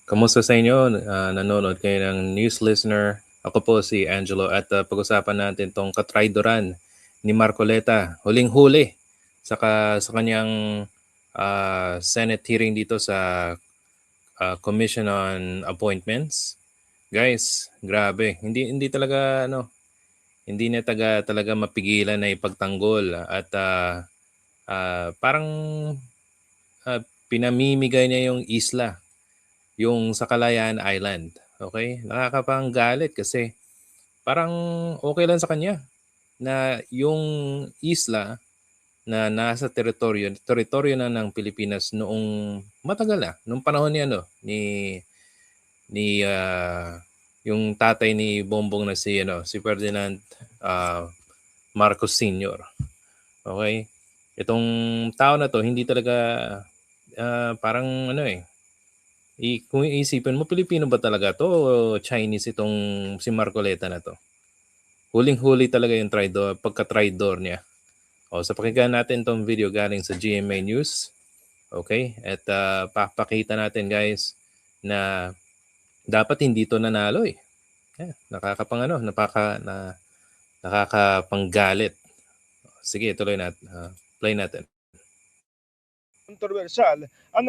Kamusta sa inyo? Nanonood kayo ng news listener. Ako po si Angelo at pag-usapan natin tong katraydoran ni Marcoleta. Huling-huli sa kanyang Senate hearing dito sa Commission on Appointments. Guys, grabe. Hindi talaga hindi na talaga mapigilan na ipagtanggol at parang pinamimigay niya yung isla, yung sa Kalayaan Island. Okay? Nakakapanggalit kasi parang okay lang sa kanya na yung isla na nasa teritoryo na ng Pilipinas noong matagal na, nung panahon ni yung tatay ni Bongbong na si Ferdinand Marcos Sr. Okay? Itong tao na to hindi talaga parang kung iisipin mo, Pilipino ba talaga to o Chinese itong si Marcoleta na to? Huling-huli talaga yung pagka-traidor niya. O, sa pakinggan natin tong video galing sa GMA News. Okay? At papakita natin guys na dapat hindi to nanalo eh. Nakakapanggalit. Sige, tuloy natin. Play natin. Kontrobersyal ang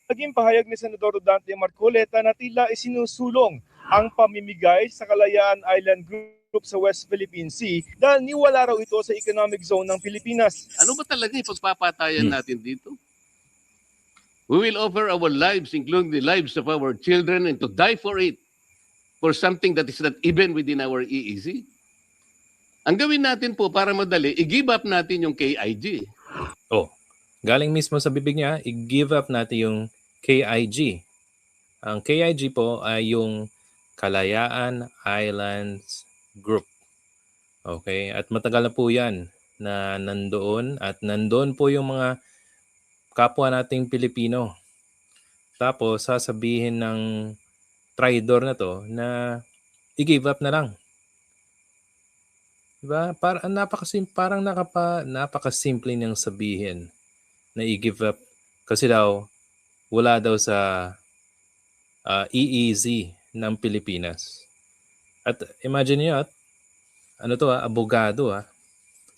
naging pahayag ni Senador Dante Marcoleta na tila isinusulong ang pamimigay sa Kalayaan Island Group sa West Philippine Sea dahil niwala raw ito sa economic zone ng Pilipinas. Ano ba talaga yung pagpapatayan natin dito? We will offer our lives, including the lives of our children, and to die for it, for something that is not even within our EEZ. Ang gawin natin po para madali, i-give up natin yung KIG. Oh, galing mismo sa bibig niya, i-give up natin yung KIG. Ang KIG po ay yung Kalayaan Islands Group. Okay? At matagal na po yan na nandoon at nandoon po yung mga kapwa nating Pilipino. Tapos sasabihin ng traidor na to na i-give up na lang. Diba? Parang napakasimple niyang sabihin na i-give up kasi daw wala daw sa EEZ ng Pilipinas. At imagine niyo abogado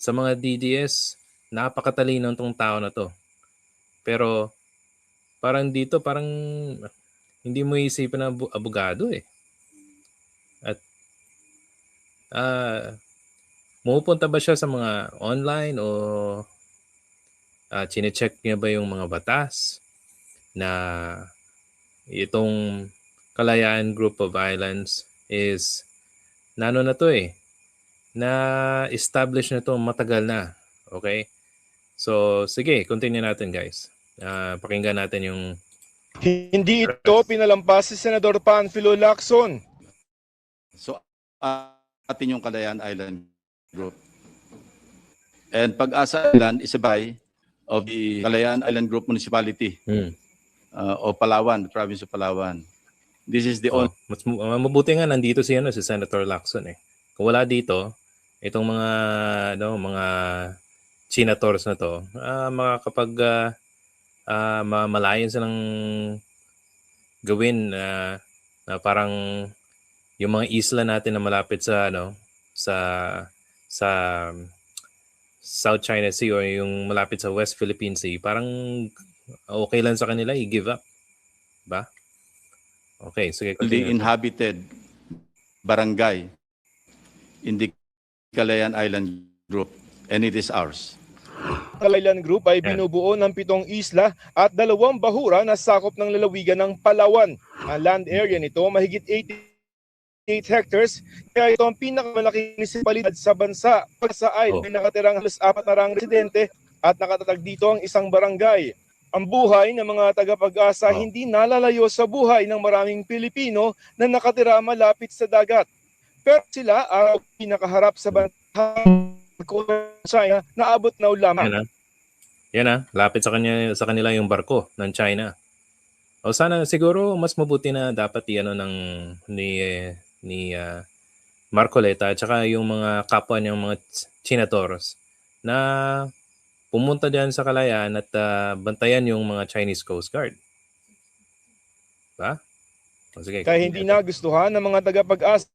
sa mga DDS, napakatalino tong tao na to. Pero parang dito parang hindi mo isipin na abogado eh. At pumupunta ba siya sa mga online o chine-check niya ba yung mga batas na itong Kalayaan Group of Islands is na establish na to matagal na. Okay? So, sige, continue natin guys. Pakinggan natin yung Hindi ito pinalampas si Senador Panfilo Lacson. So, atin yung Kalayaan Island Group. And Pag-asa Island is a buy of the Kalayaan Island Group Municipality of Palawan, the province of Palawan. This is the only... Mas mabuti nga nandito si Senator Lacson eh. Kung wala dito, itong mga senators na to, makakapag mamalayan silang gawin na parang yung mga isla natin na malapit sa sa South China Sea o yung malapit sa West Philippine Sea, parang okay lang sa kanila i-give up. Ba? Okay, sige, continue. The inhabited barangay in the Kalayaan Island Group, and it is ours. Kalayaan Group ay binubuo ng 7 isla at 2 bahura na sakop ng lalawigan ng Palawan. Ang land area nito mahigit 88 hectares, kaya ito ang pinakamalaking munisipalidad sa bansa. Sa island ay nakatirang halos 400 residente at nakatatag dito ang isang barangay. Ang buhay ng mga taga-Pag-asa hindi nalalayo sa buhay ng maraming Pilipino na nakatira malapit sa dagat. Pero sila ang pinakaharap sa bansa China na abot na lamang. Yan lapit sa kanila yung barko ng China. O sana siguro mas mabuti na dapat ni Marcoleta at saka yung mga kapwa niyang mga senators na pumunta diyan sa Kalayaan at bantayan yung mga Chinese Coast Guard. Diba? Sige, Kaya hindi nagustuhan ng mga taga-Pag-asa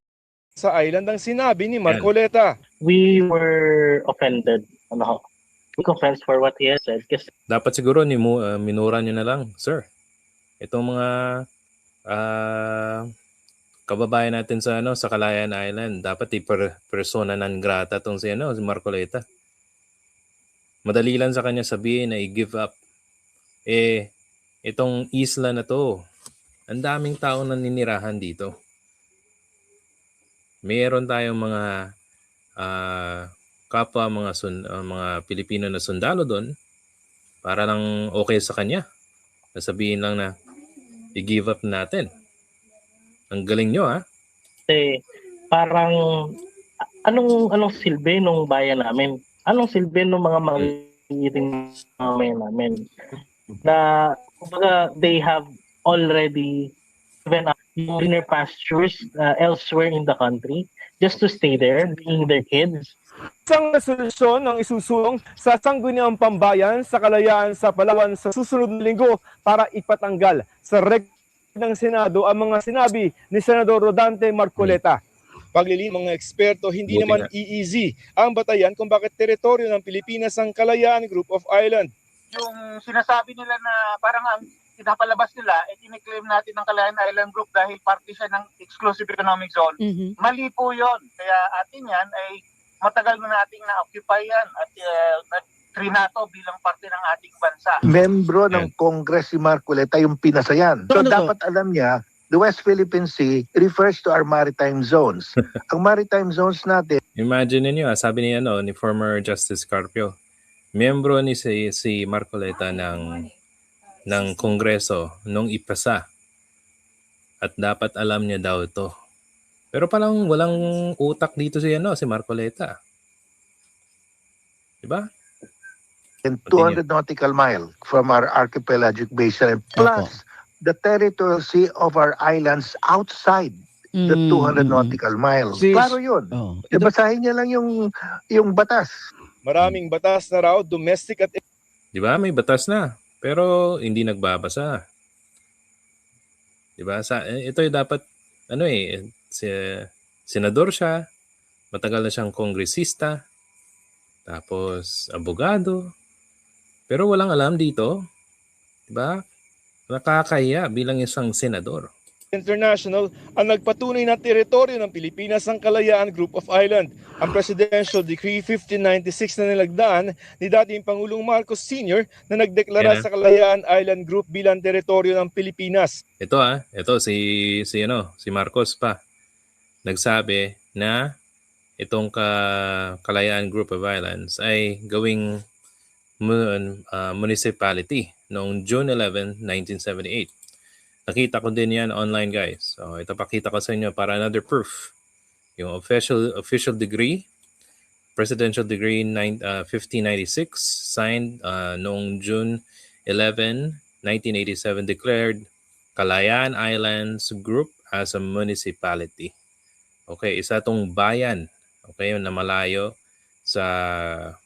sa island ang sinabi ni Marcoleta. We were offended. Ano, we offense for what he has said. Kasi dapat siguro minura nyo na lang, sir. Itong mga kababayan natin sa sa Calayan Island, dapat persona non grata tong si Marcoleta. Madali lang sa kanya sabihin na i-give up. Itong isla na to, ang daming tao naninirahan dito. Meron tayong mga kapwa mga Pilipino na sundalo doon para lang okay sa kanya. Nasabihin lang na i-give up natin. Ang galing nyo, ha? parang anong silbi nung bayan namin? Anong silbi nung mga mangingiting bayan namin? Na kumbaga they have already given up greener pastures elsewhere in the country just to stay there, being their kids. Isang resolusyon ang isusulong sa Sangguniang Pambayan sa Kalayaan sa Palawan sa susunod na linggo para ipatanggal sa ng Senado ang mga sinabi ni Senador Rodante Marcoleta. Paglilin mga eksperto, hindi Buti naman nga. easy ang batayan kung bakit teritoryo ng Pilipinas ang Kalayaan Group of Island. Yung sinasabi nila na parang ang pinapalabas nila, iniklaim natin ng Calayan Island Group dahil parte siya ng exclusive economic zone. Mali po yun. Kaya atin yan ay matagal na nating na-occupy yan at trinato bilang parte ng ating bansa. Membro ng Congress si Marcoleta yung pinasayan. So dapat alam niya, the West Philippine Sea refers to our maritime zones. Ang maritime zones natin, Imagine niyo, sabi ni former Justice Carpio, miyembro ni si Marcoleta ng Kongreso nung ipasa. At dapat alam niya daw ito. Pero palang walang utak dito si Marcoleta. Diba? 200 nautical mile from our archipelagic basin, plus the territorial sea of our islands outside the 200 nautical miles. Klaro yun. Basahin niya lang yung batas. Maraming batas na raw, domestic at Diba? May batas na. Pero hindi nagbabasa. Diba? Ito dapat, senador siya, matagal na siyang kongresista, tapos abogado, pero walang alam dito. Diba? Nakakahiya bilang isang senador. International ang nagpatunay na teritoryo ng Pilipinas ang Kalayaan Group of Island. Ang Presidential Decree 1596 na nilagdaan ni dating Pangulong Marcos Sr. na nagdeklara Yan, sa Kalayaan Island Group bilang teritoryo ng Pilipinas. Ito si Marcos pa. Nagsabi na itong Kalayaan Group of Islands ay gawing municipality noong June 11, 1978. Nakita ko din yan online, guys. So, ito pakita ko sa inyo para another proof. Yung official degree, Presidential Decree 1596, signed noong June 11, 1987, declared Kalayaan Islands Group as a municipality. Okay, isa tong bayan. Okay, na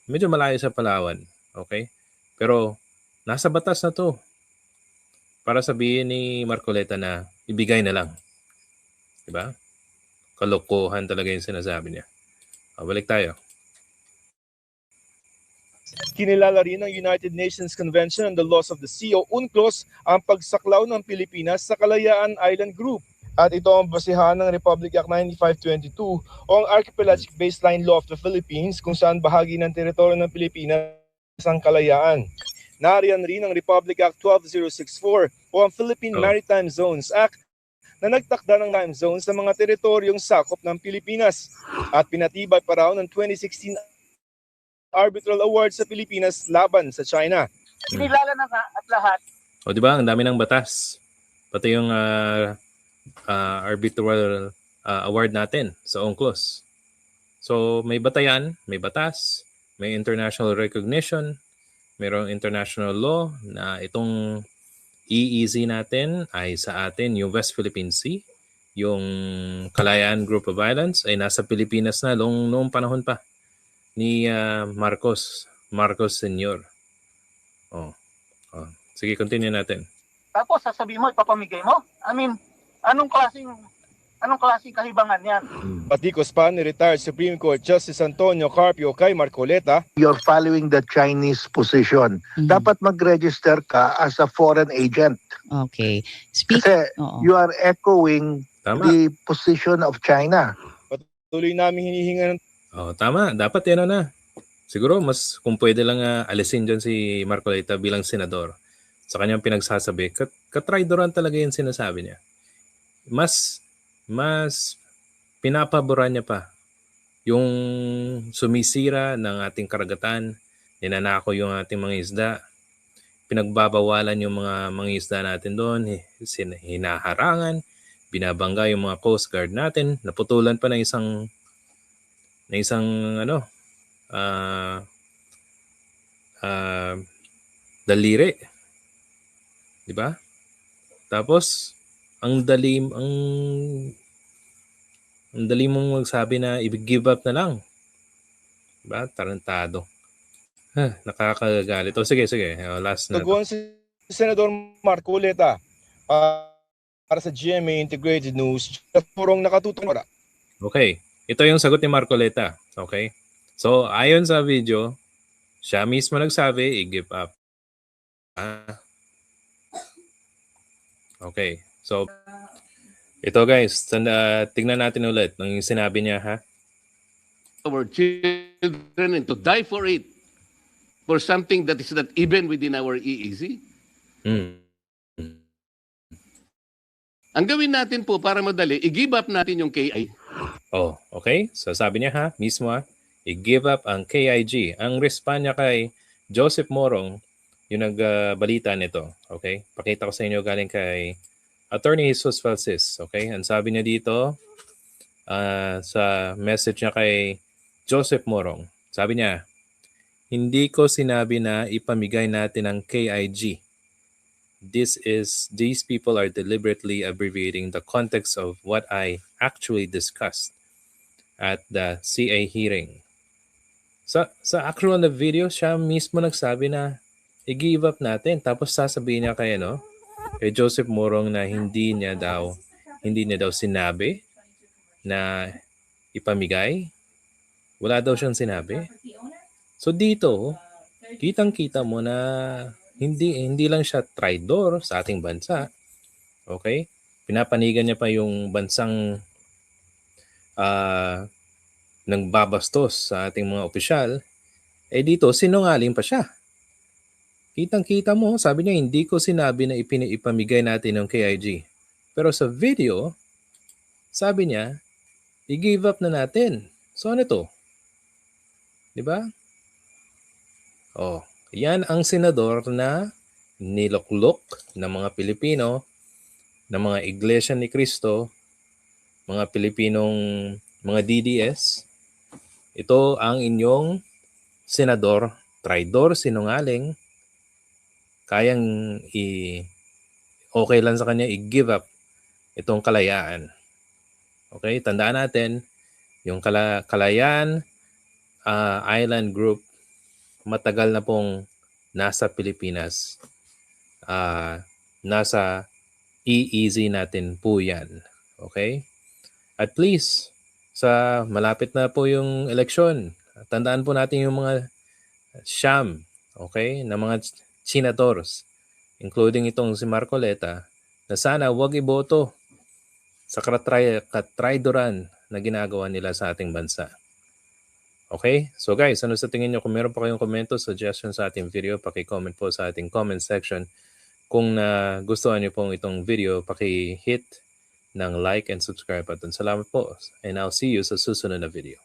medyo malayo sa Palawan. Okay? Pero nasa batas na to. Para sabihin ni Marcoleta na ibigay na lang. Diba? Kalokohan talaga yung sinasabi niya. Balik tayo. Kinilala rin ng United Nations Convention on the Laws of the Sea o UNCLOS ang pagsaklaw ng Pilipinas sa Kalayaan Island Group. At ito ang basihan ng Republic Act 9522 o ang Archipelagic Baseline Law of the Philippines kung saan bahagi ng teritoryo ng Pilipinas ang Kalayaan. Nariyan rin ang Republic Act 12064 o ang Philippine Maritime Zones Act na nagtakda ng time zones sa mga teritoryong sakop ng Pilipinas at pinatibay pa raw ng 2016 Arbitral Award sa Pilipinas laban sa China. Kinilala na nga at lahat. O diba, ang dami ng batas. Pati yung arbitral award natin sa UNCLOS. So may batayan, may batas, may international recognition, mayroong international law na itong EEZ natin ay sa atin yung West Philippine Sea. Yung Kalayaan Group of Islands ay nasa Pilipinas na noong panahon pa ni Marcos Sr. Sige, continue natin. Tapos sasabihin mo, ipapamigay mo. I mean, Anong klaseng kahibangan yan? Patikos pa ni retired Supreme Court Justice Antonio Carpio kay Marcoleta. You're following the Chinese position. Dapat mag-register ka as a foreign agent. Okay. Kasi you are echoing Tama. the position of China. Tuloy namin hinihinga ng Tama. Dapat yan na. Siguro mas kung pwede lang alisin dyan si Marcoleta bilang senador. Sa kanyang pinagsasabi, katraidoran talaga yung sinasabi niya. Mas pinapaboran niya pa yung sumisira ng ating karagatan, ninanako yung ating mga isda, pinagbabawalan yung mga isda natin doon, hinaharangan, binabangga yung mga Coast Guard natin, naputulan pa ng isang daliri. Di ba? Tapos ang dali mong magsabi na i-give up na lang. Diba? Tarantado. Nakakagalit. Sige. Last na. Tugon si Senador Marcoleta para sa GMA Integrated News. Purong nakatutong ora. Okay. Ito yung sagot ni Marcoleta. Okay? So, ayon sa video, siya mismo nagsabi, i-give up. Okay. So, ito guys, tignan natin ulit ng sinabi niya, ha? Our children and to die for it, for something that is not even within our EEZ. Ang gawin natin po para madali, i-give up natin yung KI. Oh, okay. So sabi niya, ha, mismo, i-give up ang KIG. Ang response niya kay Joseph Morong, yung nagbalita nito. Okay? Pakita ko sa inyo galing kay Attorney Jesus Falsis. Okay? Ang sabi niya dito sa message niya kay Joseph Morong. Sabi niya, hindi ko sinabi na ipamigay natin ang KIG. These people are deliberately abbreviating the context of what I actually discussed at the CA hearing. Sa actual na video, siya mismo nagsabi na i-give up natin. Tapos sasabihin niya kay Joseph Morong na hindi niya daw sinabi na ipamigay. Wala daw siyang sinabi. So dito, kitang-kita mo na hindi lang siya traidor sa ating bansa. Okay? Pinapanigan niya pa yung bansang nagbabastos sa ating mga opisyal. Dito, sinungaling pa siya. Kitang-kita mo, sabi niya, hindi ko sinabi na ipamigay natin ng KIG. Pero sa video, sabi niya, i-give up na natin. So ano to? Diba? Oh, yan ang senador na niloklok ng mga Pilipino, ng mga Iglesia ni Cristo, mga Pilipinong mga DDS. Ito ang inyong senador, traidor, sinungaling. Kayang okay lang sa kanya i-give up itong kalayaan. Okay, tandaan natin, yung kalayaan island group, matagal na pong nasa Pilipinas. Nasa EEZ natin po yan. Okay? At please, malapit na po yung eleksyon. Tandaan po natin yung mga sham, okay, na mga senators, including itong si Marcoleta, na sana wag iboto sa katraidoran na ginagawa nila sa ating bansa. Okay? So guys, ano sa tingin nyo? Kung meron pa kayong komento, suggestion sa ating video, paki-comment po sa ating comment section. Kung gustuhan nyo pong itong video, paki-hit ng like and subscribe button. Salamat po. And I'll see you sa susunod na video.